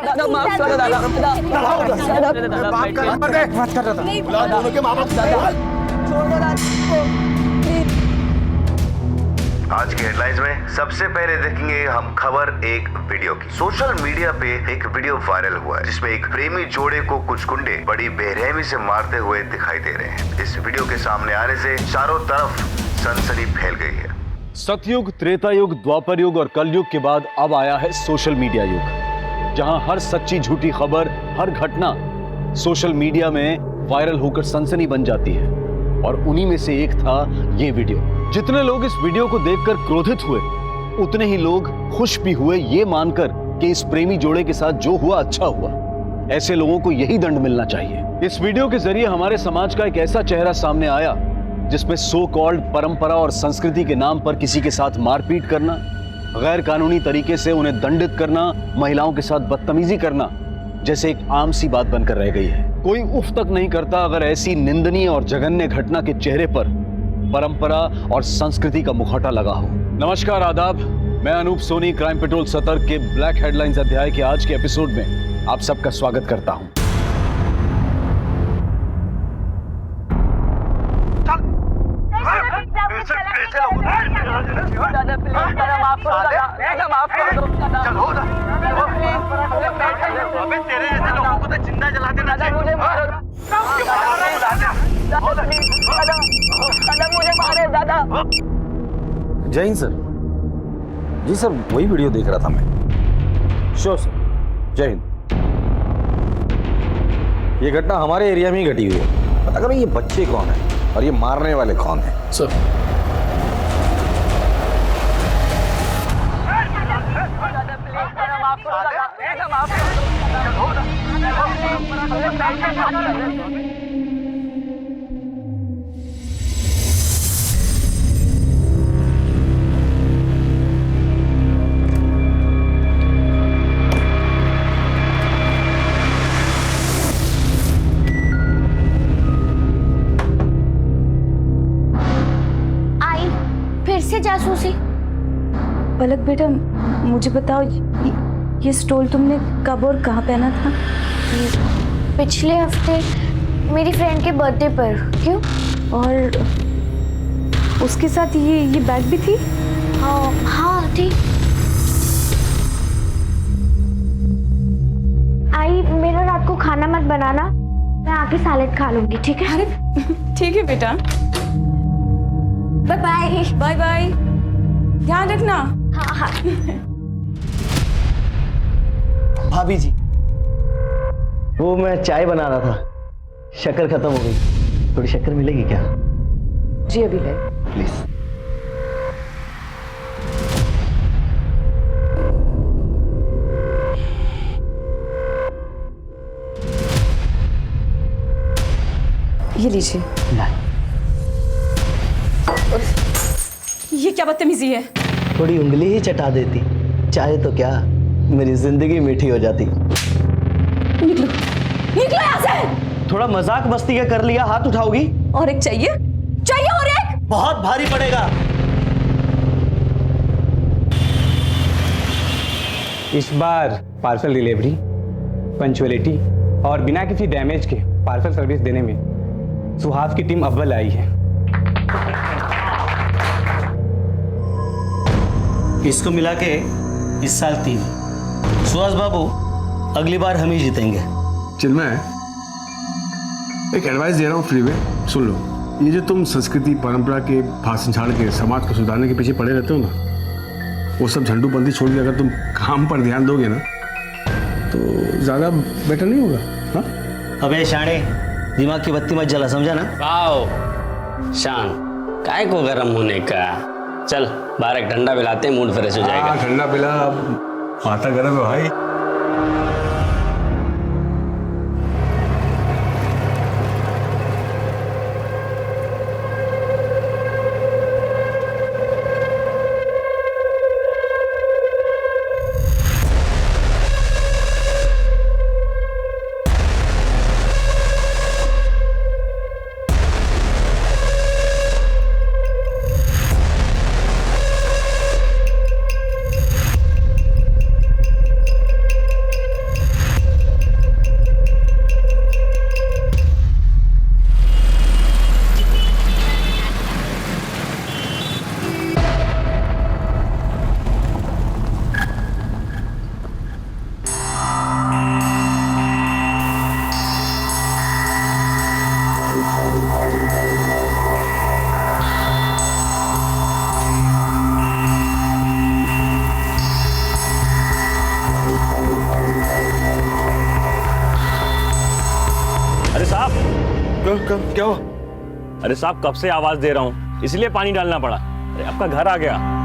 दादा माफ करो दादा, बात कर रहा था। बुला दोनों के माँ बाप दादा छोड़ दो दादा। आज की हेडलाइंस में सबसे पहले देखेंगे हम खबर एक वीडियो की। सोशल मीडिया पे एक वीडियो वायरल हुआ है जिसमें एक प्रेमी जोड़े को कुछ गुंडे बड़ी बेरहमी से मारते हुए दिखाई दे रहे हैं। इस वीडियो के सामने आने से चारों तरफ सनसनी फैल गई है। सतयुग, त्रेता युग, द्वापर युग और कलयुग के बाद अब आया है सोशल मीडिया युग, जहां हर सच्ची झूठी खबर, हर घटना सोशल मीडिया में वायरल होकर सनसनी बन जाती है। और उन्हीं में से एक था ये वीडियो। जितने लोग इस वीडियो को देखकर क्रोधित हुए, उतने ही लोग खुश भी हुए ये मानकर कि इस प्रेमी जोड़े के साथ जो हुआ अच्छा हुआ। ऐसे लोगों को यही दंड मिलना चाहिए। इस वीडियो के जरिए हमारे समाज का एक ऐसा चेहरा सामने आया जिसमें सो कॉल्ड परंपरा और संस्कृति के नाम पर किसी के साथ मारपीट करना, गैर कानूनी तरीके से उन्हें दंडित करना, महिलाओं के साथ बदतमीजी करना जैसे एक आम सी बात बनकर रह गई है। कोई उफ तक नहीं करता अगर ऐसी निंदनीय और जघन्य घटना के चेहरे पर परंपरा और संस्कृति का मुखौटा लगा हो। नमस्कार, आदाब। मैं अनूप सोनी क्राइम पेट्रोल सतर्क के ब्लैक हेडलाइंस अध्याय के आज के एपिसोड में आप सबका स्वागत करता हूं। दादा प्लीज दादा माफ करो दादा माफ कर दो दादा। अबे तेरे जैसे लोगों को तो जिंदा जला देना दादा मुझे मारो दादा मुझे मारे दादा। जय हिंद सर। जी सर, वही वीडियो देख रहा था मैं। श्योर सर, जय हिंद। ये घटना हमारे एरिया में ही घटी हुई है। पता करो ये बच्चे कौन है और ये मारने वाले कौन है। सर आई फिर से जासूसी। पलक बेटा, मुझे बताओ ये स्टोल तुमने कब और कहाँ पहना था? पिछले हफ्ते मेरी फ्रेंड के बर्थडे पर। क्यों? और उसके साथ ये बैग भी थी? हाँ ठीक। आई मेरा रात को खाना मत बनाना, मैं आके सैलेड खा लूंगी, ठीक है? अरे ठीक है बेटा। Bye bye. बाय बाय, ध्यान रखना। हाँ हाँ। भाभी जी, वो मैं चाय बना रहा था, शक्कर खत्म हो गई। थोड़ी शक्कर मिलेगी क्या? जी अभी ले। प्लीज। ये लीजिए। ये क्या बदतमीजी है? थोड़ी उंगली ही चटा देती, चाहे तो क्या मेरी जिंदगी मीठी हो जाती। निकलो निकलो यहाँ से। थोड़ा मजाक मस्ती का कर लिया, हाथ उठाओगी? और एक चाहिए? चाहिए और एक? बहुत भारी पड़ेगा। इस बार पार्सल डिलीवरी, पंचुअलिटी और बिना किसी डैमेज के पार्सल सर्विस देने में सुहास की टीम अव्वल आई है। इसको मिला के इस साल 3। सुहास बाबू, अगली बार हम ही जीतेंगे। चिन्मय, एक एडवाइस दे रहा हूँ फ्री में, सुन लो। ये जो तुम संस्कृति परंपरा के भाषण झाड़ के समाज को सुधारने के पीछे पड़े रहते हो ना, वो सब झंडूबंदी छोड़ के अगर तुम काम पर ध्यान दोगे ना तो ज़्यादा बेटर नहीं होगा। हाँ अबे शाणे, दिमाग की बत्ती मत जला, समझा ना? आओ शान, काय को गरम होने का। चल बाहर एक ठंडा पिलाते हैं, मूड फ्रेश हो जाएगा। ठंडा पिला, माथा गर्म है भाई। अरे साहब, क्या हुआ? अरे साहब, कब से आवाज दे रहा हूँ, इसलिए पानी डालना पड़ा। अरे आपका घर आ गया।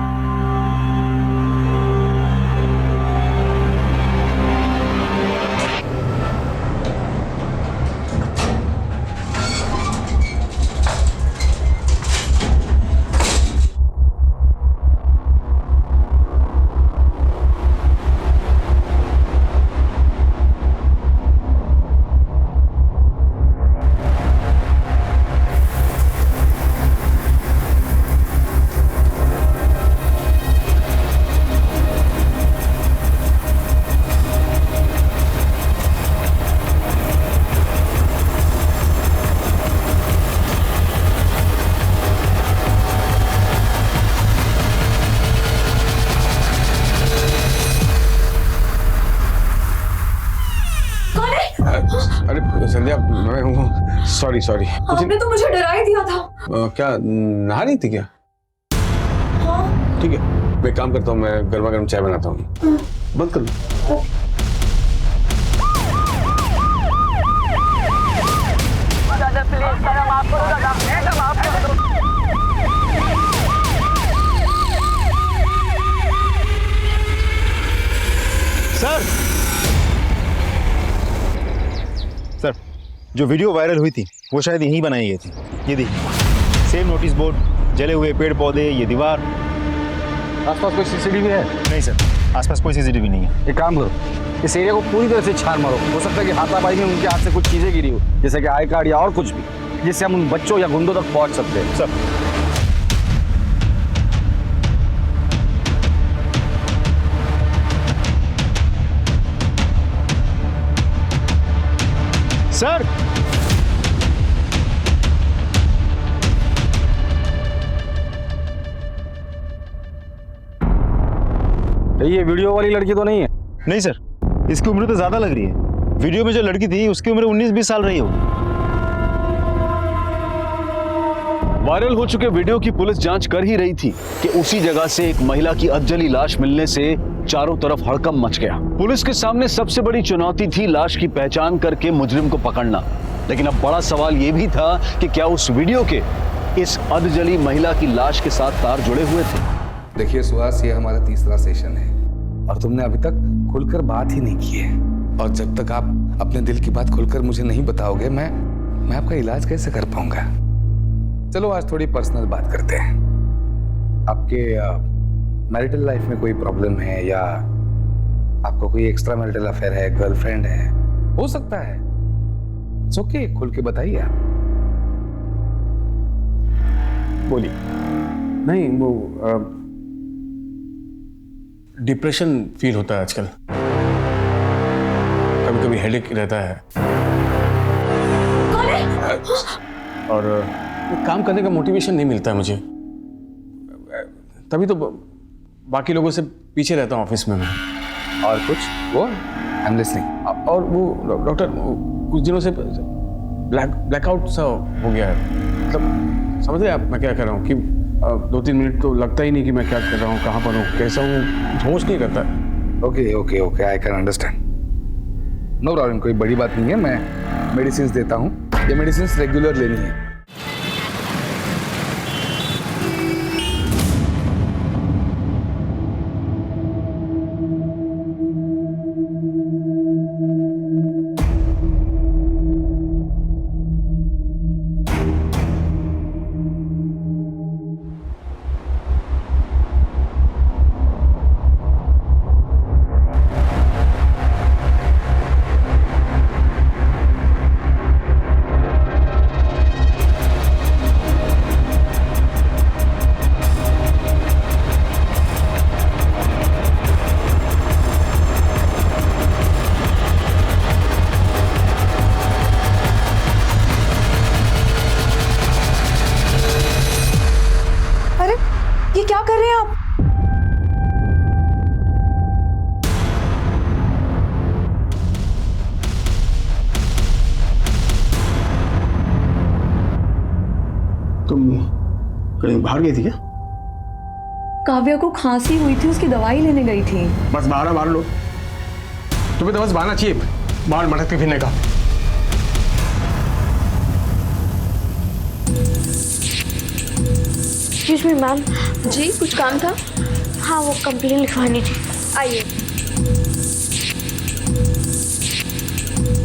अरे संध्या, मैं हूँ। सॉरी। आपने तो मुझे डरा ही दिया था। क्या नहा रही थी क्या? हाँ। ठीक है, मैं एक काम करता हूँ, मैं गर्मा गर्म चाय बनाता हूँ। बंद कर लो। दादा प्लीज, दादा माफ करो, दादा माफ करो। सर, जो वीडियो वायरल हुई थी वो शायद यहीं बनाई गई थी। ये देखिए, सेम नोटिस बोर्ड, जले हुए पेड़ पौधे, ये दीवार। आसपास कोई सीसीटीवी है? नहीं सर, आसपास कोई सीसीटीवी नहीं है। एक काम करो, इस एरिया को पूरी तरह से छान मारो। हो सकता है कि हाथापाई में उनके हाथ से कुछ चीजें गिरी हो, जैसे कि आई कार्ड या और कुछ भी, जिससे हम उन बच्चों या गुंडों तक पहुंच सकते हैं। सर, ये वीडियो वाली लड़की तो नहीं है? नहीं सर, इसकी उम्र तो ज्यादा लग रही है। वीडियो में जो लड़की थी उसकी उम्र 19-20 साल रही होगी। वायरल हो चुके वीडियो की पुलिस जांच कर ही रही थी कि उसी जगह से एक महिला की अधजली लाश मिलने से चारों तरफ हड़कंप मच गया। पुलिस के सामने सबसे बड़ी चुनौती थी लाश की पहचान करके मुजरिम को पकड़ना। लेकिन अब बड़ा सवाल यह भी था कि क्या उस वीडियो के इस अधजली महिला की लाश के साथ तार जुड़े हुए थे। देखिए सुहास, ये हमारा तीसरा सेशन है और तुमने अभी तक खुलकर बात ही नहीं की है। और जब तक आप अपने दिल की बात खुलकर मुझे नहीं बताओगे, मैं आपका इलाज कैसे कर पाऊंगा। चलो आज थोड़ी पर्सनल बात करते हैं। आपके मैरिटल लाइफ में कोई प्रॉब्लम है या आपको कोई एक्स्ट्रा मैरिटल अफेयर है, गर्लफ्रेंड है, हो सकता है। इट्स ओके, खुल के बताइए आप। बोलिए। नहीं, वो डिप्रेशन फील होता है आजकल, कभी कभी हेडेक रहता है। और काम करने का मोटिवेशन नहीं मिलता है मुझे, तभी तो बाकी लोगों से पीछे रहता हूँ ऑफिस में मैं। और कुछ? वो आई एम लिसनिंग। और वो डॉक्टर, कुछ दिनों से ब्लैकआउट सा हो गया है। मतलब समझ रहे आप मैं क्या कर रहा हूँ कि 2-3 मिनट तो लगता ही नहीं कि मैं क्या कर रहा हूँ, कहाँ पर हूँ, कैसा हूँ, होश नहीं करता। Okay, I can understand. No problem, कोई बड़ी बात नहीं है। मैं मेडिसिन देता हूँ, ये मेडिसिन रेगुलर लेनी है। ये क्या कर रहे हैं आप? तुम कहीं बाहर गई थी क्या? काव्या को खांसी हुई थी, उसकी दवाई लेने गई थी। बस बाहर लो। तुम्हें तो बस बहाना चाहिए बाहर मटक के फिरने का। Excuse me ma'am. जी कुछ काम था? हाँ वो कंप्लेन लिखवानी थी। आइए।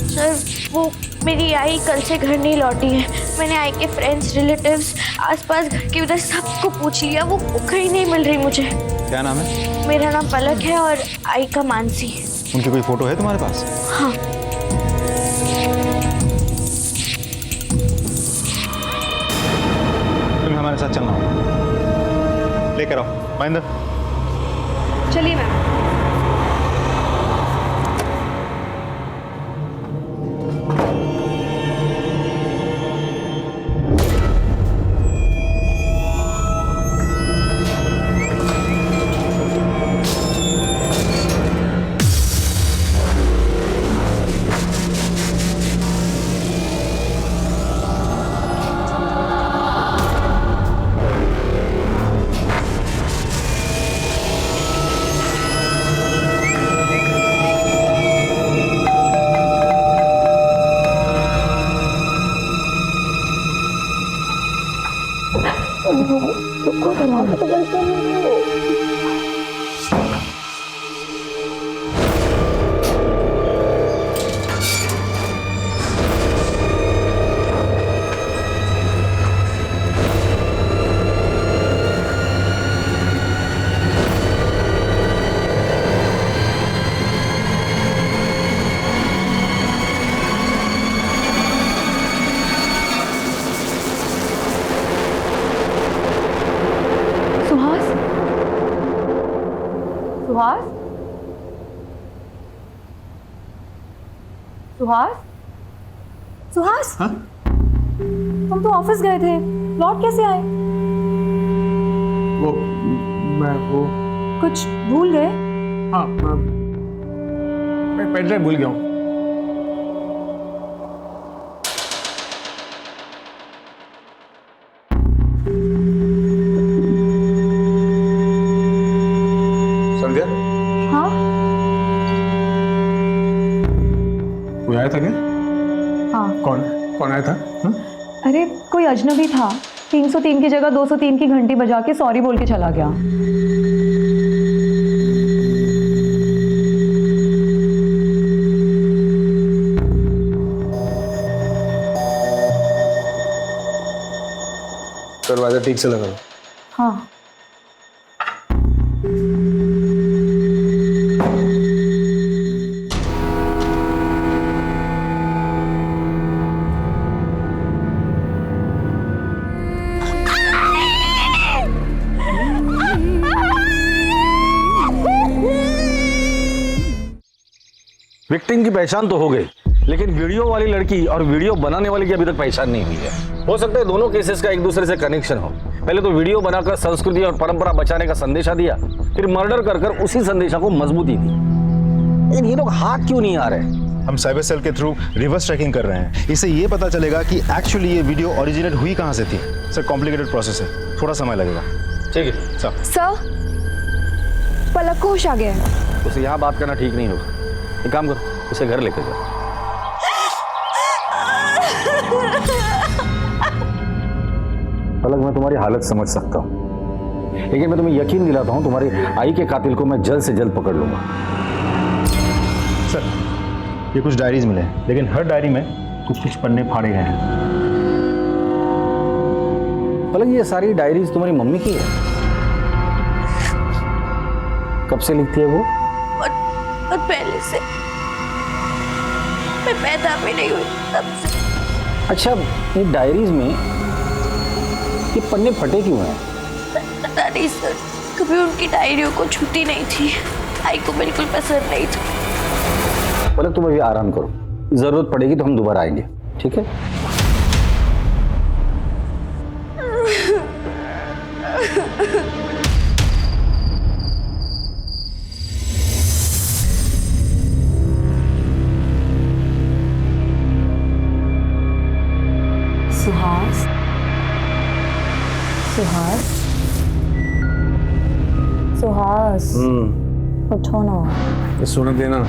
सर वो मेरी आई कल से घर नहीं लौटी है। मैंने आई के फ्रेंड्स रिलेटिव्स आसपास घर के उधर सबको पूछ लिया, वो कहीं नहीं मिल रही मुझे। क्या नाम है? मेरा नाम पलक है और आई का मानसी। उनकी कोई फोटो है तुम्हारे पास? हाँ। तुम्हें हमारे साथ चलना होगा, लेकर आओ महेंद्र। चलिए मैम। सुहास? सुहास? सुहास? हाँ? तुम तो ऑफिस गए थे, लौट कैसे आए? वो कुछ भूल गए? हाँ मैं पेन ड्राइव भूल गया हूँ। संध्या? हाँ? कोई आया था क्या? हाँ। कौन आया था? हाँ? अरे कोई अजनबी था, 303 की जगह 203 की घंटी बजा के सॉरी बोल के चला गया। दरवाजा ठीक से लगा। हाँ। विक्टिम की पहचान तो हो गई, लेकिन वीडियो वाली लड़की और वीडियो बनाने वाली की अभी तक पहचान नहीं हुई है। हो सकता है दोनों केसेस का एक दूसरे से कनेक्शन हो। पहले तो वीडियो बनाकर संस्कृति और परंपरा बचाने का संदेशा दिया, फिर मर्डर कर उसी संदेशा को मजबूती दी। लेकिन ये लोग हाथ क्यों नहीं आ रहे? हम साइबर सेल के थ्रू रिवर्स ट्रैकिंग कर रहे हैं। इससे ये पता चलेगा कि एक्चुअली ये वीडियो ओरिजिनेट हुई कहाँ से थी। सर कॉम्प्लिकेटेड प्रोसेस है, थोड़ा समय लगेगा। ठीक है सर। सर पलक को होश आ गया है। उसे यहाँ बात करना ठीक नहीं होगा। एक काम करो, उसे घर लेकर जाओ। पलक मैं तुम्हारी हालत समझ सकता हूँ, लेकिन मैं तुम्हें यकीन दिलाता हूँ तुम्हारी आई के कातिल को मैं जल्द से जल्द पकड़ लूंगा। सर ये कुछ डायरीज मिले हैं, लेकिन हर डायरी में कुछ कुछ पन्ने फाड़े गए हैं। पलक ये सारी डायरीज तुम्हारी मम्मी की है? कब से लिखती है वो? और पहले से, मैं पैदा भी नहीं हुई तब से। अच्छा ये डायरीज में ये पन्ने फटे क्यों हैं? पता नहीं सर, कभी उनकी डायरियों को छूटी नहीं थी। आई को बिल्कुल पसंद नहीं था। पलक तुम अभी आराम करो, जरूरत पड़ेगी तो हम दोबारा आएंगे, ठीक है? सुहास? सुहास? सुहास? उठो ना। सोना देना।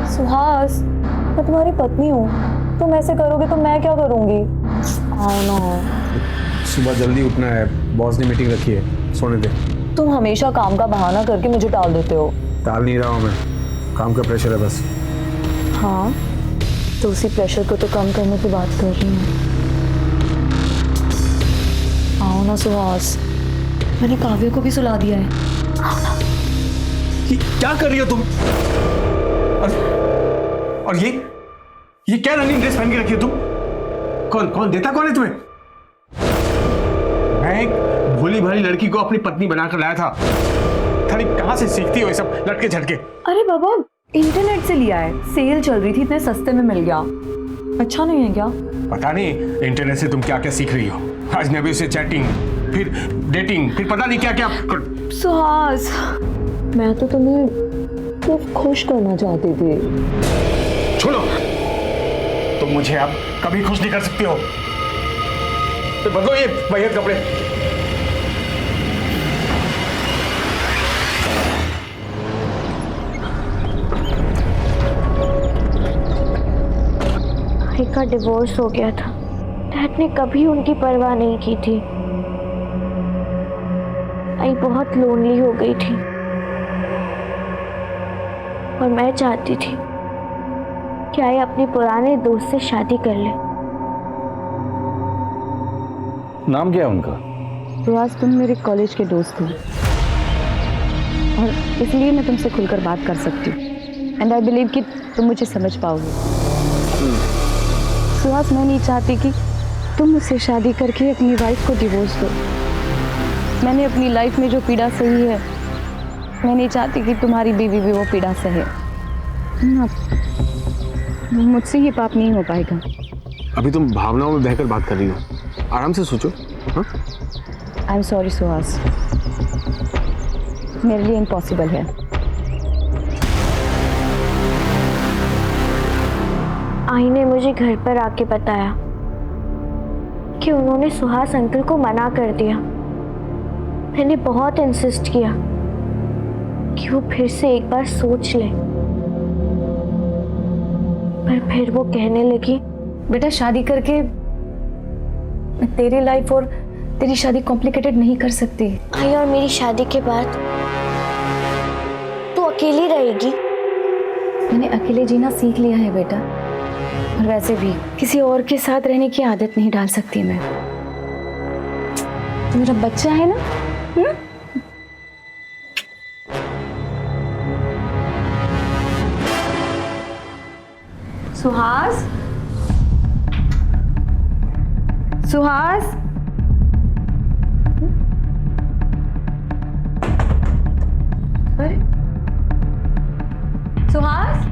सुहास, मैं तुम्हारी पत्नी हूँ, तुम ऐसे करोगे तो मैं क्या करूँगी? आओ ना। सुबह जल्दी उठना है, बॉस ने मीटिंग रखी है, सोने दे। तुम हमेशा काम का बहाना करके मुझे टाल देते हो। टाल नहीं रहा हूँ मैं, काम का प्रेशर है बस। हाँ, तो उसी प्रेशर को तो कम करने की बात कर रही हूँ। आओ ना सुहास, मैंने काव्य को भी सुला दिया है। आओ ना। ये क्या कर रही हो तुम? और ये क्या रनिंग ड्रेस पहन के रखी हो तुम? कौन देता कौन है तुम्हें? मैं एक भोली भाली लड़की को अपनी पत्नी बनाकर लाया था। खाली कहाँ से सीखती हो ये सब लटके झटके? अरे बाबा, इंटरनेट से लिया है, सेल चल रही थी, इतने सस्ते में मिल गया। अच्छा नहीं है क्या? पता नहीं इंटरनेट से तुम क्या क्या सीख रही हो। अजनबी से चैटिंग, फिर डेटिंग, फिर पता नहीं क्या क्या। सुहास, मैं तो तुम्हें सिर्फ खुश करना चाहती थी। छोड़ो, तुम मुझे अब कभी खुश नहीं कर सकती हो। तो बदलो ये बढ़िया कपड़े। भाई का डिवोर्स हो गया था, डैड ने कभी उनकी परवाह नहीं की थी। आई बहुत लोनली हो गई थी और मैं चाहती थी कि आई अपने पुराने दोस्त से शादी कर ले। नाम क्या है उनका? सुहास, तुम मेरे कॉलेज के दोस्त हो और इसलिए मैं तुमसे खुलकर बात कर सकती हूँ। एंड आई बिलीव कि तुम मुझे समझ पाओगे। सुहास, मैं नहीं चाहती कि तुम मुझसे शादी करके अपनी वाइफ को डिवोर्स दो। मैंने अपनी लाइफ में जो पीड़ा सही है, मैं नहीं चाहती कि तुम्हारी बीवी भी वो पीड़ा सहे। मुझसे ये पाप नहीं हो पाएगा। अभी तुम भावनाओं में बहकर बात कर रही हो, आराम से सोचो। आई एम सॉरी सुहास, मेरे लिए इम्पॉसिबल है। आई ने मुझे घर पर आके बताया कि उन्होंने सुहास अंकल को मना कर दिया। मैंने बहुत इंसिस्ट किया कि वो फिर से एक बार सोच ले, पर फिर वो कहने लगी, बेटा शादी करके मैं तेरी लाइफ और तेरी शादी कॉम्प्लिकेटेड नहीं कर सकती। आई और मेरी शादी के बाद तू अकेली रहेगी। मैंने अकेले जीना सीख लिया है बेटा, और वैसे भी किसी और के साथ रहने की आदत नहीं डाल सकती मैं। तो मेरा बच्चा है ना। सुहास, सुहास, अरे सुहास,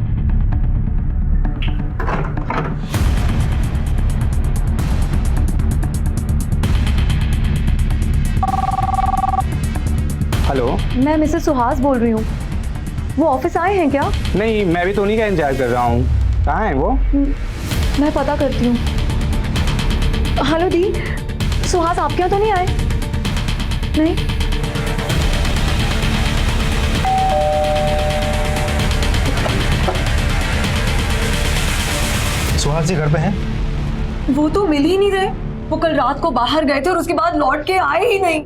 हेलो, मैं मिसेस सुहास बोल रही हूँ। वो ऑफिस आए हैं क्या? नहीं, मैं भी तो उन्हीं का इंतजार कर रहा हूँ। कहाँ है वो? मैं पता करती हूँ। हेलो दी, सुहास आपके यहाँ तो नहीं आए? नहीं। सुहास जी घर पे हैं? वो तो मिल ही नहीं रहे। वो कल रात को बाहर गए थे और उसके बाद लौट के आए ही नहीं।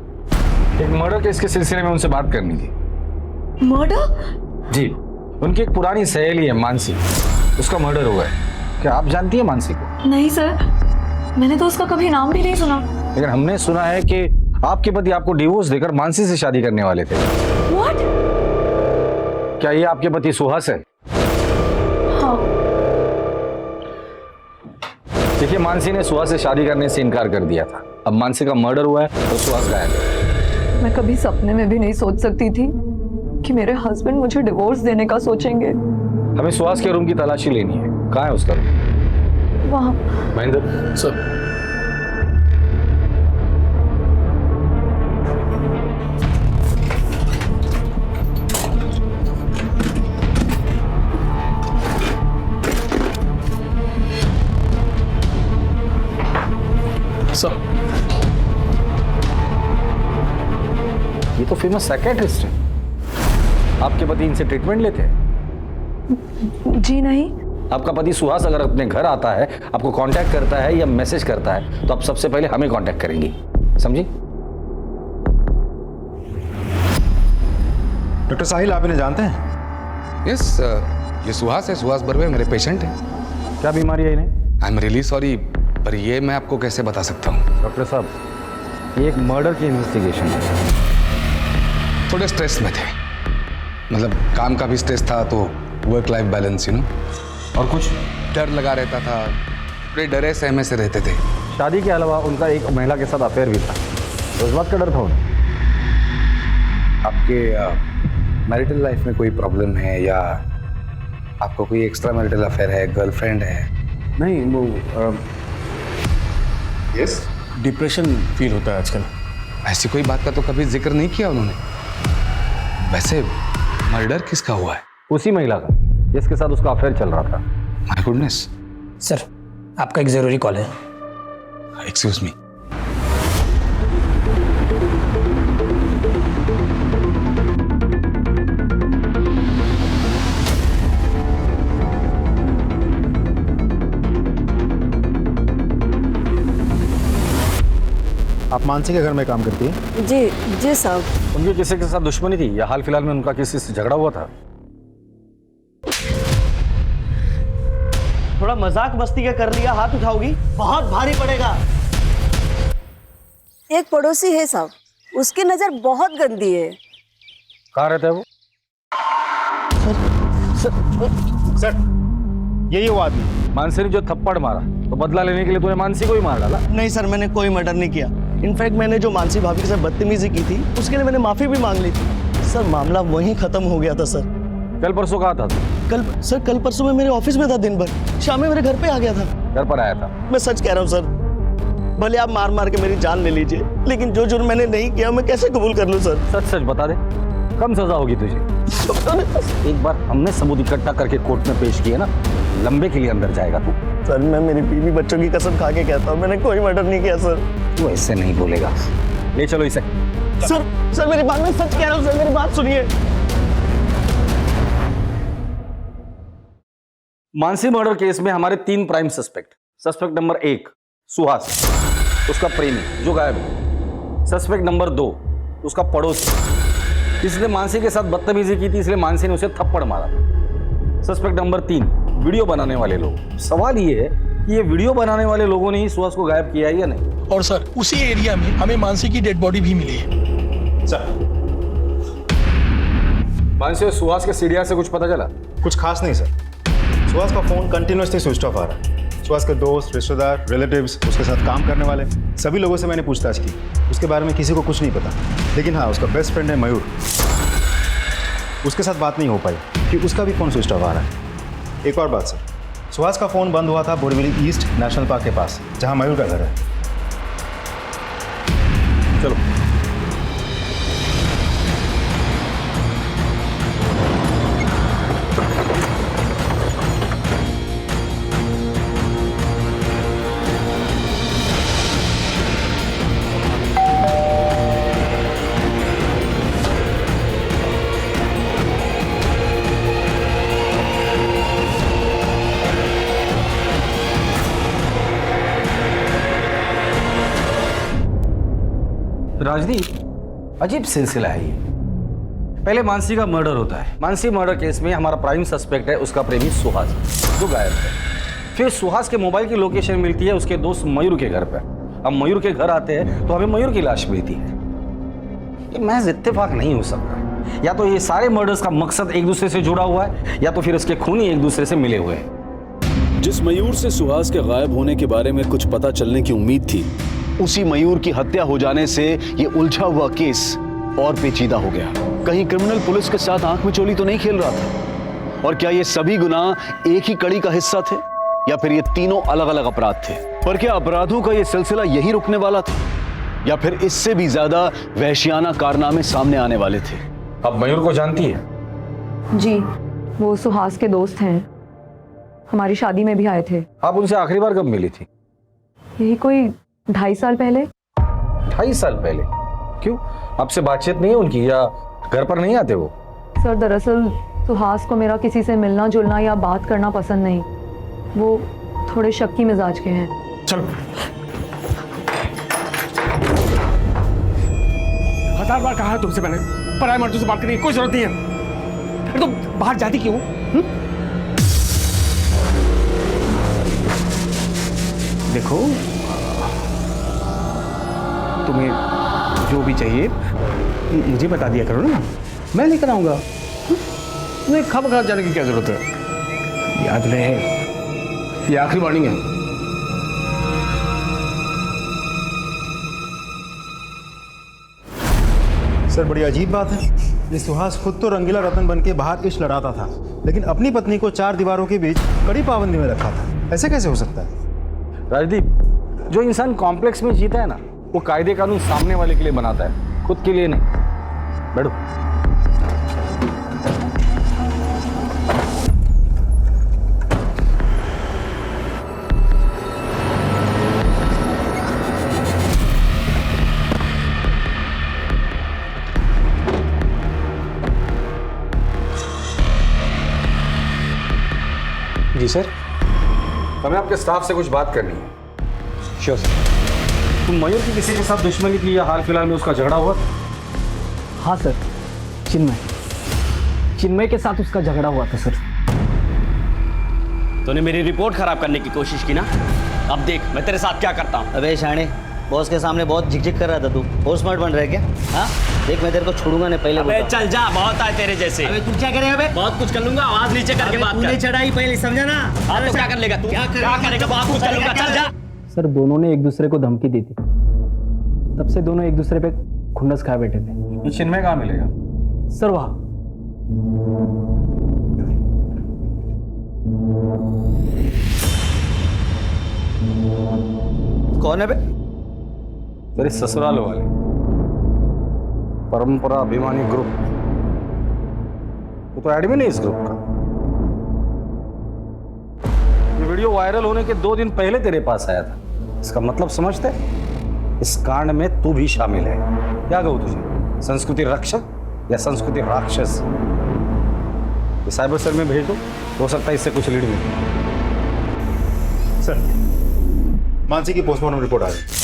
एक मर्डर केस के सिलसिले में उनसे बात करनी थी। मर्डर? जी, उनकी एक पुरानी सहेली है मानसी, उसका मर्डर हुआ है। क्या आप जानती हैं मानसी को? नहीं सर, मैंने तो उसका कभी नाम भी नहीं सुना। लेकिन हमने सुना है कि आपके पति आपको डिवोर्स देकर मानसी से शादी करने वाले थे। What? क्या ये आपके पति सुहास है? हाँ। देखिए, मानसी ने सुहास से शादी करने से इनकार कर दिया था। अब मानसी का मर्डर हुआ है और सुहास गायब है। मैं कभी सपने में भी नहीं सोच सकती थी कि मेरे हस्बैंड मुझे डिवोर्स देने का सोचेंगे। हमें सुहास के रूम की तलाशी लेनी है। कहाँ है उसका रूम? वहाँ। महेंद्र सर, ये तो फेमस साइकियाट्रिस्ट है। आपके पति इनसे ट्रीटमेंट लेते हैं? जी नहीं। आपका पति सुहास अगर अपने घर आता है, आपको कांटेक्ट करता है या मैसेज करता है, तो आप सबसे पहले हमें कांटेक्ट करेंगी, समझी? डॉक्टर साहिल, आप इन्हें जानते हैं? यस, ये सुहास है, सुहास बर्वे मेरे पेशेंट हैं। क्या बीमारी है इन्हें? आई एम रियली सॉरी, पर ये मैं आपको कैसे बता सकता हूँ? डॉक्टर साहब, ये एक मर्डर की इन्वेस्टिगेशन है। थोड़े स्ट्रेस में थे, मतलब काम का भी स्ट्रेस था, तो work life balance, you know. और कुछ डर लगा रहता था, बड़े डरे सहमे से रहते थे। शादी के अलावा उनका एक महिला के साथ अफेयर भी था, तो इस बात का डर था उन्हें। आपके मैरिटल लाइफ में कोई प्रॉब्लम है, या आपको कोई एक्स्ट्रा मैरिटल अफेयर है, गर्लफ्रेंड है? नहीं, वो यस, डिप्रेशन फील होता है आजकल। ऐसी कोई बात का तो कभी जिक्र नहीं किया उन्होंने। वैसे मर्डर किसका हुआ है? उसी महिला का जिसके साथ उसका अफेयर चल रहा था। My goodness. सर, आपका एक ज़रूरी कॉल है। Excuse me. आप मानसी के घर में काम करती है? जी साहब। उनकी किसी के साथ दुश्मनी थी या हाल फिलहाल में उनका किसी से झगड़ा हुआ था? थोड़ा मजाक मस्ती का कर लिया, हाथ उठाओगी बहुत भारी पड़ेगा। एक पड़ोसी है साहब, उसकी नजर बहुत गंदी है। कहाँ रहता है वो? सर, यही वो आदमी मानसी ने जो थप्पड़ मारा, तो बदला लेने के लिए तूने मानसी को ही मार डाला? नहीं सर, मैंने कोई मर्डर नहीं किया। इनफैक्ट मैंने जो मानसी भाभी के साथ बदतमीजी की थी, उसके लिए मैंने माफी भी मांग ली थी। सर, मामला वहीं खत्म हो गया था सर। कल परसों कहाँ था? कल परसों में मेरे ऑफिस में था, दिन भर शाम में मेरे घर पे आ गया था। घर पर आया था? मैं सच कह रहा हूँ सर, भले आप मार मार के मेरी जान ले लीजिए, लेकिन जो जुर्म मैंने नहीं किया मैं कैसे कबूल कर लूँ सर? सच सच बता दे, कम सजा होगी तुझे। एक बार हमने सबूत इकट्ठा करके कोर्ट में पेश किए ना, लंबे के लिए अंदर जाएगा तू। सर, मैं मेरी बीवी बच्चों की कसम खा के कहता हूँ, मैंने कोई मर्डर नहीं किया सर। तू ऐसे नहीं बोलेगा। ले चलो इसे। सर मेरी बात, मैं सच कह रहा हूँ सर, मेरी बात सुनिए। मानसी मर्डर केस में हमारे 3 prime suspect. Suspect number 1 Suhas, उसका प्रेमी जो गायब है। सस्पेक्ट नंबर 2 उसका पड़ोसी, जिसने मानसी के साथ बदतमीजी की थी, इसलिए मानसी ने उसे थप्पड़ मारा। सस्पेक्ट नंबर 3 वीडियो बनाने वाले लोग। सवाल ये है कि ये वीडियो बनाने वाले लोगों ने ही सुहास को गायब किया है या नहीं। और सर, उसी एरिया में हमें मानसी की डेड बॉडी भी मिली है। सर, मानसी और सुहास के सीढ़िया से कुछ पता चला? कुछ खास नहीं सर। सुहास का फोन कंटिन्यूसली स्विच ऑफ आ रहा है। सुहास के दोस्त, रिश्तेदार, रिलेटिव्स, उसके साथ काम करने वाले सभी लोगों से मैंने पूछताछ की, उसके बारे में किसी को कुछ नहीं पता। लेकिन हाँ, उसका बेस्ट फ्रेंड है मयूर, उसके साथ बात नहीं हो पाई कि उसका भी फोन स्विच ऑफ आ रहा है। एक और बात सर, सुहास का फोन बंद हुआ था बोरीवली ईस्ट नेशनल पार्क के पास, जहाँ मयूर का घर है। चलो। राजदीप, अजीब सिलसिला है ये। पहले मानसी का मर्डर होता है। मानसी मर्डर केस में हमारा प्राइम सस्पेक्ट है उसका प्रेमी सुहास, जो गायब है। फिर सुहास के मोबाइल की लोकेशन मिलती है उसके दोस्त मयूर के घर पर। अब मयूर के घर आते हैं तो हमें मयूर की लाश मिलती है। ये महज इत्तेफाक नहीं हो सकता। या तो ये सारे मर्डर्स का मकसद एक दूसरे से जुड़ा हुआ है, या तो फिर इसके खूनी एक दूसरे से मिले हुए हैं। जिस मयूर से सुहास के गायब होने के बारे में कुछ पता चलने की उम्मीद थी, उसी मयूर की हत्या हो जाने से ये उलझा हुआ केस और पेचीदा हो गया। कहीं क्रिमिनल पुलिस के साथ आंख में चोली तो नहीं खेल रहा था? और क्या ये सभी गुनाह एक ही कड़ी का हिस्सा थे, या फिर ये तीनों अलग अलग अपराध थे? पर क्या अपराधों का ये सिलसिला यही रुकने वाला था, या फिर इससे भी ज्यादा वहशियाना कारनामे सामने आने वाले थे? अब मयूर को जानती है? जी, वो सुहास के दोस्त हैं, हमारी शादी में भी आए थे। आप उनसे आखिरी बार कब मिली थी? यही कोई 2.5 साल पहले। 2.5 साल पहले? क्यों, आपसे बातचीत नहीं है उनकी, या घर पर नहीं आते वो? सर, दरअसल सुहास को मेरा किसी से मिलना जुलना या बात करना पसंद नहीं। वो थोड़े शक्की मिजाज के हैं। चलो। 1000 बार कहा है तुमसे मैंने, पराये मर्दों से बात करने की कोई जरूरत नहीं है। अरे तुम बाहर जाती क्यों? देखो, तुम्हें जो भी चाहिए मुझे बता दिया करो ना, मैं लेकर आऊंगा। तुम्हें खबर जाने की क्या जरूरत है? याद रहे, ये आखिरी वार्निंग है। सर बड़ी अजीब बात है, ये सुहास खुद तो रंगीला रतन बन के बाहर इश्क लड़ाता था, लेकिन अपनी पत्नी को 4 दीवारों के बीच कड़ी पाबंदी में रखा था। ऐसे कैसे हो सकता है? राजदीप, जो इंसान कॉम्प्लेक्स में जीता है ना, वो कायदे कानून सामने वाले के लिए बनाता है, खुद के लिए नहीं। बैठो। जी सर। हमें आपके स्टाफ से कुछ बात करनी है। Sure sir. तुम मयूर की किसी के साथ दुश्मनी थी या हाल फिलहाल में उसका झगड़ा हुआ? हाँ सर, चिन्मय के साथ उसका झगड़ा हुआ था सर। तूने मेरी रिपोर्ट खराब करने की कोशिश की ना, अब देख मैं तेरे साथ क्या करता हूँ। अबे शाणे, बॉस के सामने बहुत झिकझिक कर रहा था तू। और स्मार्ट बन रहा है क्या? हाँ देख, मैं तेरे को छोड़ूंगा नहीं, पहले अबे चल जा, बहुत आए तेरे जैसे। अबे तू क्या करेगा? अबे बहुत कुछ कर लूंगा, आवाज नीचे करके बात कर। तूने चढ़ाई पहले, समझा ना? हाँ तो क्या कर लेगा तू? क्या करेगा? बहुत कुछ कर लूंगा, चल जा। सर दोनों ने एक दूसरे को धमकी दी थी, तब से दोनों एक दूसरे पे खुन्नस खाए बैठे थे। ये चिन्मय कहाँ मिलेगा? सर वहाँ कौन है बे? तेरे ससुराल वाले, परंपरा अभिमानी ग्रुप। वो तो एडमिन है इस ग्रुप का। ये वीडियो वायरल होने के 2 दिन पहले तेरे पास आया था। इसका मतलब समझते? इस कांड में तू भी शामिल है। क्या कहूं तुझे, संस्कृति रक्षक या संस्कृति राक्षस? ये साइबर सेल में भेज दो, हो सकता है इससे कुछ लीड मिले। सर मानसी की पोस्टमार्टम रिपोर्ट आ गई।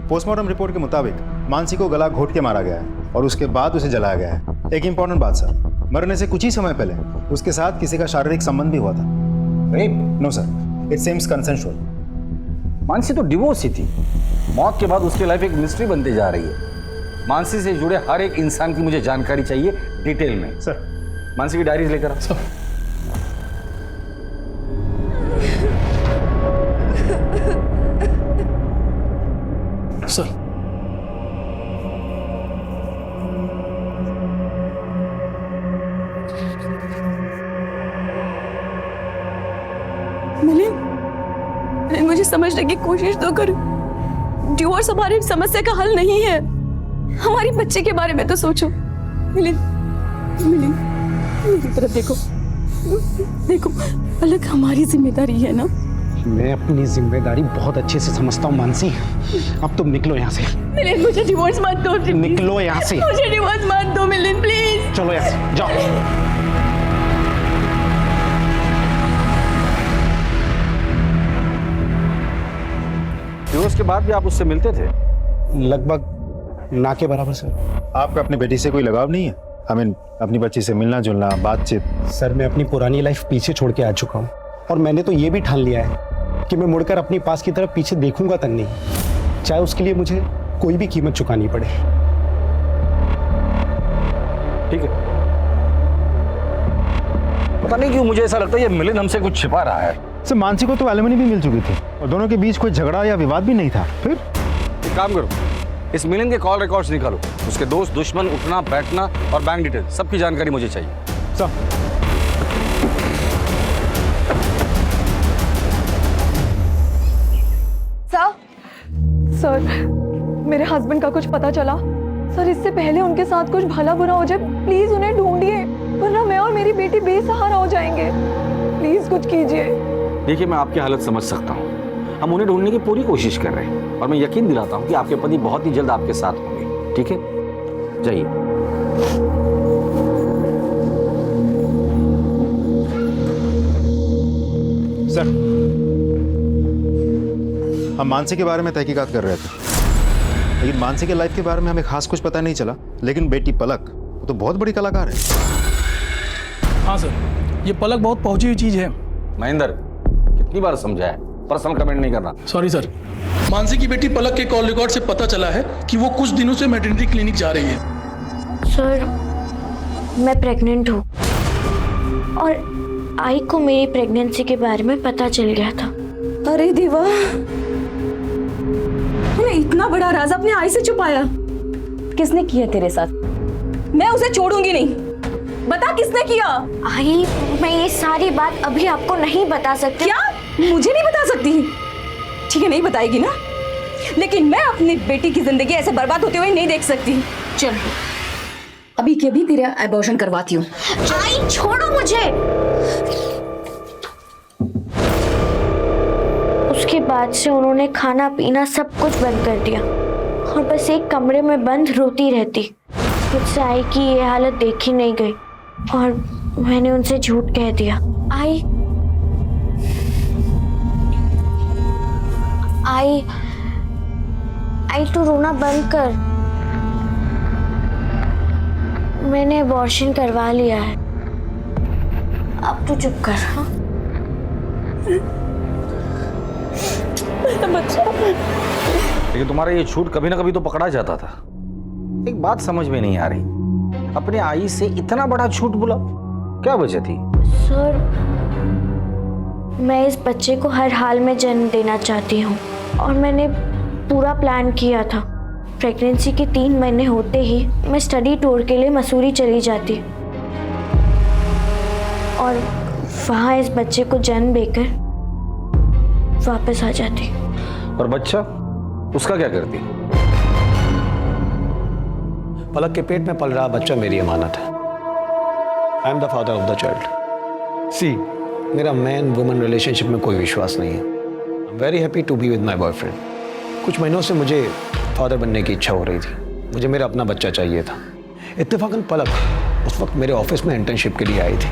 पोस्टमार्टम रिपोर्ट के मुताबिक मानसी को गला घोट के मारा गया है और उसके बाद उसे जलाया गया है। एक इंपॉर्टेंट बात सर, मरने से कुछ ही समय पहले उसके साथ किसी का शारीरिक संबंध भी हुआ था। No sir, it seems consensual. Mansi तो डिवोर्स ही थी। मौत के बाद उसकी लाइफ एक मिस्ट्री बनती जा रही है। मानसी से जुड़े हर एक इंसान की मुझे जानकारी चाहिए डिटेल में। सर मानसी की डायरीज लेकर आओ। सर मिलिंद, मुझे समझने की कोशिश तो करो। डिवोर्स हमारी समस्या का हल नहीं है। हमारी बच्चे के बारे में तो सोचो। मिलिंद, मेरी तरफ देखो, देखो अलग हमारी जिम्मेदारी है ना। मैं अपनी जिम्मेदारी बहुत अच्छे से समझता हूँ मानसी। अब तुम निकलो यहाँ से। मिलिंद, मुझे डिवोर्स मत दो। निकलो यहाँ से। मुझे डिवोर्स मत दो मिलिंद, प्लीज। चलो यहाँ से, जाओ। डिवोर्स के बाद भी आप उससे मिलते थे? लगभग ना के बराबर सर। आपका अपनी बेटी से कोई लगाव नहीं है? अपनी बच्ची से मिलना जुलना, बातचीत? सर मैं अपनी पुरानी लाइफ पीछे छोड़ के आ चुका हूँ और मैंने तो ये भी ठान लिया है कि मैं मुड़कर अपनी पास की तरफ पीछे देखूंगा तक नहीं, चाहे उसके लिए मुझे कोई भी कीमत चुकानी पड़े। ठीक है। पता नहीं क्यों मुझे ऐसा लगता है ये मिलिंद हमसे कुछ छिपा रहा है। सर मानसी को तो एलिमनी भी मिल चुकी थी और दोनों के बीच कोई झगड़ा या विवाद भी नहीं था। फिर एक काम करो, इस मिलिंद के कॉल रिकॉर्ड्स निकालो। उसके दोस्त, दुश्मन, उठना बैठना और बैंक डिटेल सबकी जानकारी मुझे चाहिए। सर, मेरे हस्बैंड का कुछ पता चला? सर इससे पहले उनके साथ कुछ भला बुरा हो जाए, प्लीज उन्हें ढूंढिए, वरना मैं और मेरी बेटी बेसहारा हो जाएंगे। प्लीज कुछ कीजिए। देखिए मैं आपकी हालत समझ सकता हूँ, हम उन्हें ढूंढने की पूरी कोशिश कर रहे हैं और मैं यकीन दिलाता हूँ कि आपके पति बहुत ही जल्द आपके साथ होंगे। ठीक है, जाइए। हम मानसी के बारे में तहकीकात कर रहे थे, लेकिन मानसी के लाइफ के बारे में हमें खास कुछ पता नहीं चला। लेकिन बेटी पलक वो तो बहुत बड़ी कलाकार है। हाँ सर, ये पलक बहुत पहुंची हुई चीज है। महेंद्र, कितनी बार समझाया, पर्सनल कमेंट नहीं करना। Sorry sir. मानसी की बेटी पलक के कॉल रिकॉर्ड से पता चला है कि वो कुछ दिनों से मैटरनिटी क्लिनिक जा रही है। सर, मैं प्रेग्नेंट हूँ और आई को मेरी प्रेगनेंसी के बारे में पता चल गया था। अरे देवा, तूने इतना बड़ा राज अपने आई से छुपाया। किसने किया तेरे साथ? मैं उसे छोड़ूंगी नहीं। बता किसने किया? आई, मैं ये सारी बात अभी आपको नहीं बता सकती। क्या? मुझे नहीं बता सकती? ठीक है, नहीं बताएगी ना, लेकिन मैं अपनी बेटी की जिंदगी ऐसे बर्बाद होते हुए नहीं देख सकती। चल, अभी के अभी तेरा एबॉर्शन करवाती हूँ। आई, छोड़ो मुझे। उसके बाद से उन्होंने खाना पीना सब कुछ बंद कर दिया और बस एक कमरे में बंद रोती रहती। मुझसे आई की ये हालत देखी नहीं गई और मैंने उनसे झूठ कह दिया। आई तू रोना बंद कर। मैंने अबॉर्शन करवा लिया है, अब तू चुप कर। हाँ? लेकिन तुम्हारा ये झूठ कभी ना कभी तो पकड़ा जाता था। एक बात समझ में नहीं आ रही, अपने आई से इतना बड़ा झूठ बोला, क्या वजह थी? सर, मैं इस बच्चे को हर हाल में जन्म देना चाहती हूँ और मैंने पूरा प्लान किया था। प्रेगनेंसी के 3 महीने होते ही मैं स्टडी टूर के लिए मसूरी चली जाती और वहाँ इस बच्चे को जन्म देकर वापस आ जाती। और बच्चा, उसका क्या करती? पलक के पेट में पल रहा बच्चा मेरी अमानत है। I am the father of the child. See, मेरा मैन वुमन रिलेशनशिप में कोई विश्वास नहीं है। I am very happy to be with my boyfriend. कुछ महीनों से मुझे फादर बनने की इच्छा हो रही थी। मुझे मेरा अपना बच्चा चाहिए था। इत्तेफाकन पलक उस वक्त मेरे ऑफिस में इंटर्नशिप के लिए आई थी।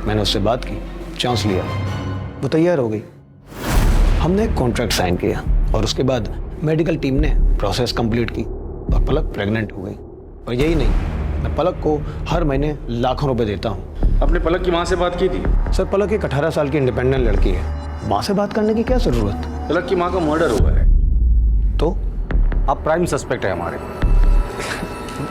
मैंने उससे बात की, चांस लिया, वो तैयार हो गई। हमने एक कॉन्ट्रैक्ट साइन किया और उसके बाद मेडिकल टीम ने प्रोसेस कंप्लीट की और पलक प्रेग्नेंट हो गई। और यही नहीं, मैं पलक को हर महीने लाखों रुपए देता हूँ। आपने पलक की माँ से बात की थी? सर, पलक एक 18 साल की इंडिपेंडेंट लड़की है। माँ से बात करने की क्या जरूरत? पलक की माँ का मर्डर हुआ है। तो आप प्राइम सस्पेक्ट है हमारे।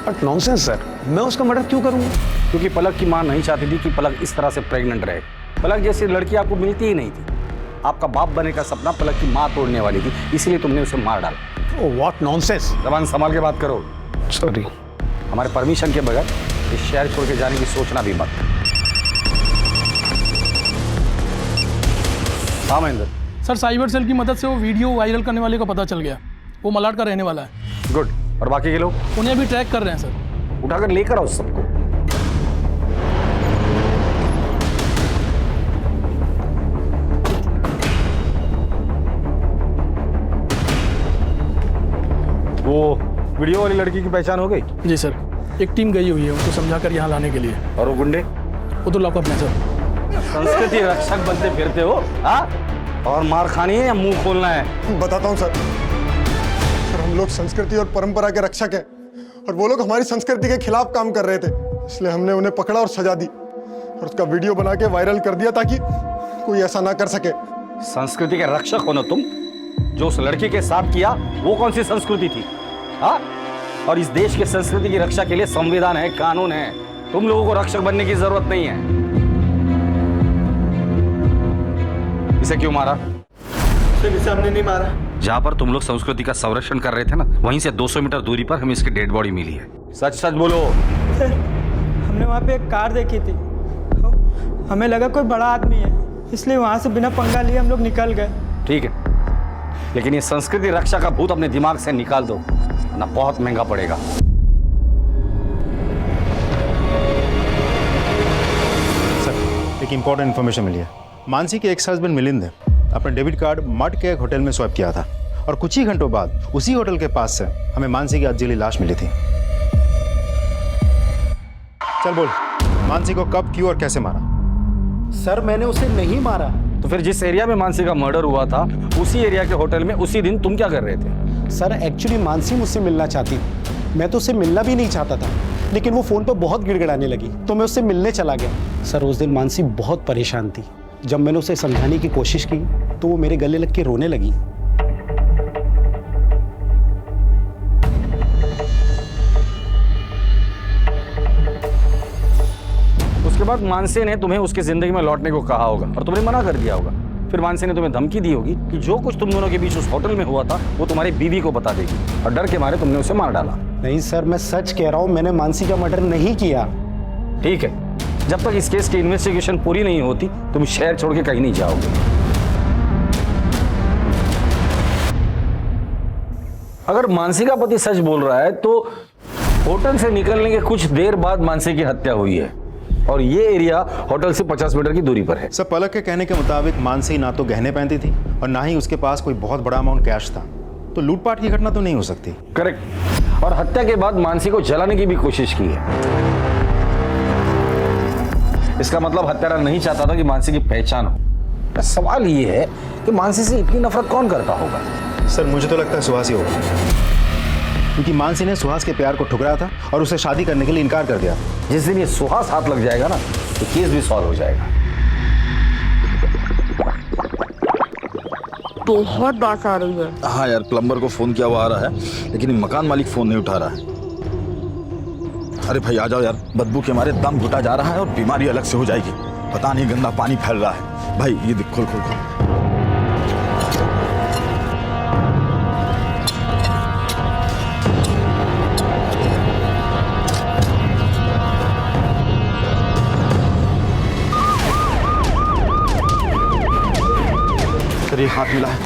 बट नॉनसेंस सर, मैं उसका मर्डर क्यों करूँगा? क्योंकि पलक की माँ नहीं चाहती थी कि पलक इस तरह से प्रेग्नेंट रहे। पलक जैसी लड़की आपको मिलती ही नहीं थी। आपका बाप बने का सपना पलक की माँ तोड़ने वाली थी, इसलिए तुमने उसे मार डाला। ओह, व्हाट नॉनसेंस। जबान संभाल के बात करो। सॉरी। हमारे परमिशन के बगैर इस शहर छोड़ के जाने की सोचना भी मत। हाँ महेंद्र। सर, साइबर सेल की मदद से वो वीडियो वायरल करने वाले का पता चल गया। वो मलाड का रहने वाला है। गुड। और बाकी के लोग? उन्हें भी ट्रैक कर रहे हैं सर। उठाकर लेकर आओ सबको। वो वीडियो वाली लड़की की पहचान हो गई? जी सर, एक टीम गई हुई है उनको समझाकर यहाँ लाने के लिए। और वो गुंडे? वो तो लॉकअप में सर। संस्कृति रक्षक बनते फिरते हो, हाँ? और मार खानी है या मुंह खोलना है? बताता हूँ सर। सर, हम लोग संस्कृति और परंपरा के रक्षक हैं और वो लोग हमारी संस्कृति के खिलाफ काम कर रहे थे, इसलिए हमने उन्हें पकड़ा और सजा दी और उसका वीडियो बना के वायरल कर दिया ताकि कोई ऐसा ना कर सके। संस्कृति के रक्षक हो ना तुम? जो उस लड़की के साथ किया वो कौन सी संस्कृति थी? हाँ? और इस देश के संस्कृति की रक्षा के लिए संविधान है, कानून है। तुम लोगों को रक्षक बनने की जरूरत नहीं है। इसे क्यों मारा? इसे हमने नहीं मारा। जहाँ पर तुम लोग संस्कृति का संरक्षण कर रहे थे ना, वहीं से 200 मीटर दूरी पर हमें इसकी डेड बॉडी मिली है। सच सच बोलो। सर, हमने वहाँ पे एक कार देखी थी, हमें लगा कोई बड़ा आदमी है, इसलिए वहाँ से बिना पंगा लिए हम लोग निकल गए। ठीक है, लेकिन ये संस्कृति रक्षा का भूत अपने दिमाग से निकाल दो, ना बहुत महंगा पड़ेगा। सर, एक इंपॉर्टेंट इन्फॉर्मेशन मिली है। मानसी के एक्स हस्बैंड मिलिंद ने अपना डेबिट कार्ड मड के एक होटल में स्वैप किया था और कुछ ही घंटों बाद उसी होटल के पास से हमें मानसी की अधजली लाश मिली थी। चल बोल, मानसी को कब, क्यों और कैसे मारा? सर, मैंने उसे नहीं मारा। तो फिर जिस एरिया में मानसी का मर्डर हुआ था उसी एरिया के होटल में उसी दिन तुम क्या कर रहे थे? सर एक्चुअली मानसी मुझसे मिलना चाहती थी, मैं तो उससे मिलना भी नहीं चाहता था, लेकिन वो फ़ोन पर बहुत गिड़गिड़ाने लगी तो मैं उससे मिलने चला गया। सर उस दिन मानसी बहुत परेशान थी, जब मैंने उसे समझाने की कोशिश की तो वो मेरे गले लग के रोने लगी। उसके बाद मानसी ने तुम्हें उसकी जिंदगी में लौटने को कहा होगा और तुमने मना कर दिया होगा। फिर मानसी ने तुम्हें धमकी दी होगी कि जो कुछ तुम दोनों के बीच उस होटल में हुआ था वो तुम्हारी बीवी को बता देगी और डर के मारे तुमने उसे मार डाला। नहीं सर, मैं सच कह रहा हूँ, मैंने मानसी का मर्डर नहीं किया। ठीक है, जब तक इस केस की इन्वेस्टिगेशन पूरी नहीं होती तुम शहर छोड़ के कहीं नहीं जाओगे। अगर मानसी का पति सच बोल रहा है तो होटल से निकलने के कुछ देर बाद मानसी की हत्या हुई है और ये एरिया होटल से 50 मीटर की दूरी पर है। सर पलक के कहने के मुताबिक मानसी ना तो गहने पहनती थी और ना ही उसके पास कोई बहुत बड़ा अमाउंट कैश था, तो लूटपाट की घटना तो नहीं हो सकती। करेक्ट। और हत्या के बाद मानसी को जलाने की भी कोशिश की है। इसका मतलब हत्यारा नहीं चाहता था कि मानसी की पहचान हो। सवाल ये है कि मानसी से इतनी नफरत कौन करता होगा? सर मुझे तो लगता है सुहास ही होगा, क्योंकि मानसी ने सुहास के प्यार को ठुकराया था और उसे शादी करने के लिए इनकार कर दिया। जिस दिन ये सुहास हाथ लग जाएगा ना तो केस भी सॉल्व हो जाएगा। बहुत बात आ रही है। हाँ यार, प्लम्बर को फोन किया हुआ आ रहा है लेकिन मकान मालिक फोन नहीं उठा रहा है। अरे भाई आ जाओ यार, बदबू के मारे दम घुटा जा रहा है और बीमारी अलग से हो जाएगी। पता नहीं गंदा पानी फैल रहा है। भाई ये देख, खोल खोल खोल। ये हाथ मिला है।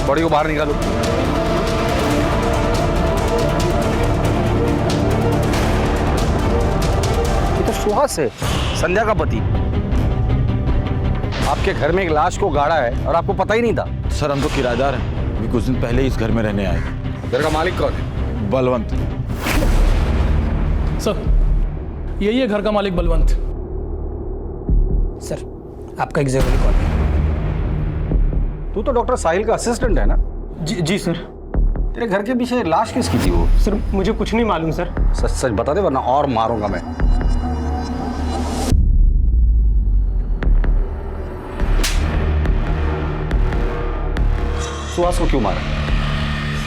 बॉडी को बाहर निकालो। ये तो सुहास है, संध्या का पति। आपके घर में एक लाश को गाड़ा है और आपको पता ही नहीं था? सर हम तो किराएदार हैं, अभी कुछ दिन पहले ही इस घर में रहने आए। घर का मालिक कौन है? बलवंत। सर यही है घर का मालिक बलवंत। सर आपका एक जरूरी कॉल है। तू तो डॉक्टर साहिल का असिस्टेंट है ना? जी सर। तेरे घर के पीछे लाश किसकी थी वो? सर मुझे कुछ नहीं मालूम सर। सच सच बता दे वरना और मारूंगा मैं। सुहास को क्यों मारा?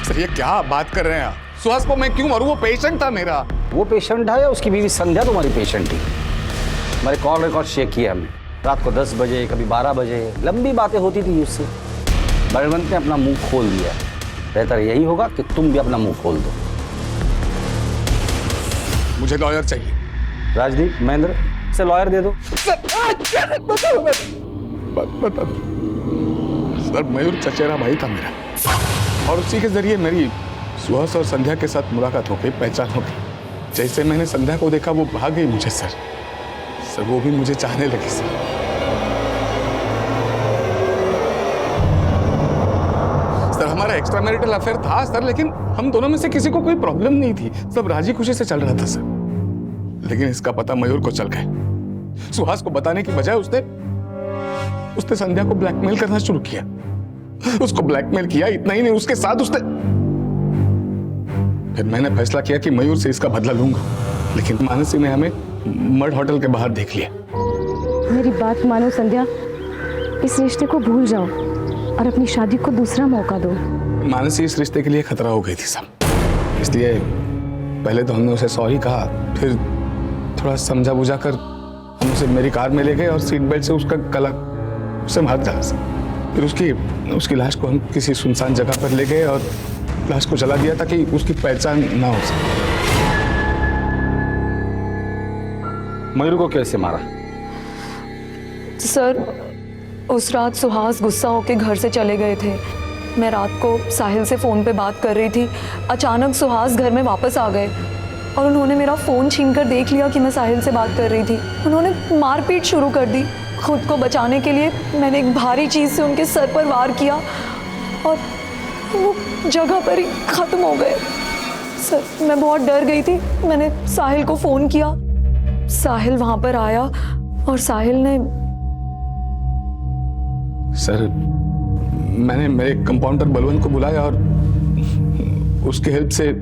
सर ये क्या बात कर रहे हैं आप? सुहास को मैं क्यों मारूं? वो पेशेंट था मेरा। वो पेशेंट है या उसकी बीवी संध्या तुम्हारी पेशेंट थी? हमारे कॉल रिकॉर्ड चेक किया हमने। रात को 10 बजे, कभी 12 बजे लंबी बातें होती थी उससे। बलवंत ने अपना मुंह खोल दिया। बेहतर यही होगा कि तुम भी अपना मुंह खोल दो। मुझे लॉयर चाहिए। राजदीप, महेंद्र से लॉयर दे दो। बता दो। सर मयूर चचेरा भाई था मेरा और उसी के जरिए मेरी सुहास और संध्या के साथ मुलाकात हो गई, पहचान हो गई। जैसे मैंने संध्या को देखा वो भाग गई मुझे सर वो भी मुझे चाहने लगी सर। सर हमारा एक्स्ट्रा मैरिटल अफेयर था सर, लेकिन हम दोनों में से किसी को कोई प्रॉब्लम नहीं थी। सब राजी खुशी से चल रहा था सर। लेकिन इसका पता मयूर को चल गया। सुहास को बताने की बजाय उसने संध्या को ब्लैकमेल करना शुरू किया। उसको ब्लैकमेल किया, इतना ही नहीं उसके साथ उसने। फिर मैंने फैसला किया कि मयूर से इसका बदला लूंगा, लेकिन मानसी ने हमें मड होटल के बाहर देख लिया। मेरी बात मानो संध्या, इस रिश्ते को भूल जाओ और अपनी शादी को दूसरा मौका दो। मानसी इस रिश्ते के लिए खतरा हो गई थी सब, इसलिए पहले तो हमने उसे सॉरी कहा, फिर थोड़ा समझा बुझा कर हम उसे मेरी कार में ले गए और सीट बेल्ट से उसका गला उसे मार डाला सर। फिर उसकी लाश को हम किसी सुनसान जगह पर ले गए और लाश को जला दिया ताकि उसकी पहचान ना हो सके। मयूर को कैसे मारा? सर उस रात सुहास गुस्सा होकर घर से चले गए थे। मैं रात को साहिल से फ़ोन पे बात कर रही थी। अचानक सुहास घर में वापस आ गए और उन्होंने मेरा फ़ोन छीनकर देख लिया कि मैं साहिल से बात कर रही थी। उन्होंने मारपीट शुरू कर दी। खुद को बचाने के लिए मैंने एक भारी चीज़ से उनके सर पर वार किया और वो जगह पर ही ख़त्म हो गए। सर मैं बहुत डर गई थी। मैंने साहिल को फ़ोन किया, साहिल वहाँ पर आया और साहिल ने सर, मैंने मेरे कंपाउंडर बलवंत को बुलाया और उसकी हेल्प से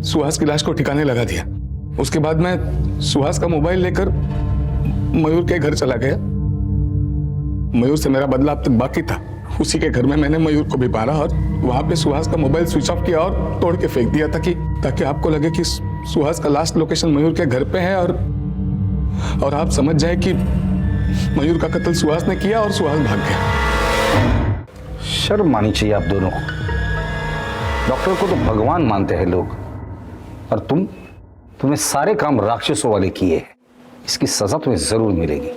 सुहास की लाश को ठिकाने लगा दिया। उसके बाद मैं सुहास का मोबाइल लेकर मयूर के घर चला गया। मयूर से मेरा बदला अब तक बाकी था। उसी के घर में मैंने मयूर को भी मारा और वहां पे सुहास का मोबाइल स्विच ऑफ किया और तोड़ के फेंक दिया ताकि आपको लगे कि सुहास का लास्ट लोकेशन मयूर के घर पे है और आप समझ जाए कि मयूर का कत्ल सुहास ने किया और सुहास भाग गया। शर्म आनी चाहिए आप दोनों को। डॉक्टर को तो भगवान मानते हैं लोग, और तुमने सारे काम राक्षसों वाले किए हैं। इसकी सजा तुम्हें जरूर मिलेगी।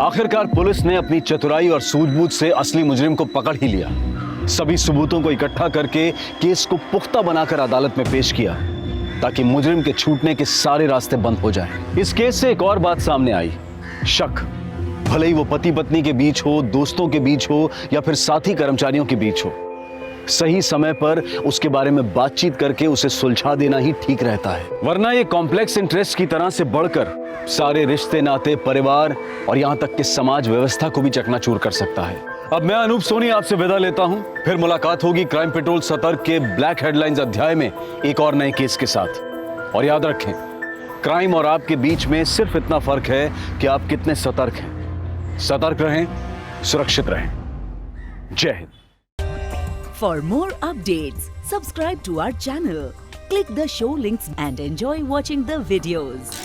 आखिरकार पुलिस ने अपनी चतुराई और सूझबूझ से असली मुजरिम को पकड़ ही लिया। सभी सबूतों को इकट्ठा करके केस को पुख्ता बनाकर अदालत में पेश किया ताकि मुजरिम के छूटने के सारे रास्ते बंद हो जाएं। इस केस से एक और बात सामने आई, शक। भले ही वो पति पत्नी के बीच हो, दोस्तों के बीच हो या फिर साथी कर्मचारियों के बीच हो, सही समय पर उसके बारे में बातचीत करके उसे सुलझा देना ही ठीक रहता है। वरना ये कॉम्प्लेक्स इंटरेस्ट की तरह से बढ़कर सारे रिश्ते नाते, परिवार और यहां तक कि समाज व्यवस्था को भी चकनाचूर कर सकता है। अब मैं अनूप सोनी आपसे विदा लेता हूं। फिर मुलाकात होगी क्राइम पेट्रोल सतर्क के ब्लैक हेडलाइंस अध्याय में एक और नए केस के साथ। और याद रखें, क्राइम और आपके बीच में सिर्फ इतना फर्क है कि आप कितने सतर्क हैं। सतर्क रहें, सुरक्षित रहें। जय Hind. For more updates, subscribe to our channel, click the show links and enjoy watching the videos.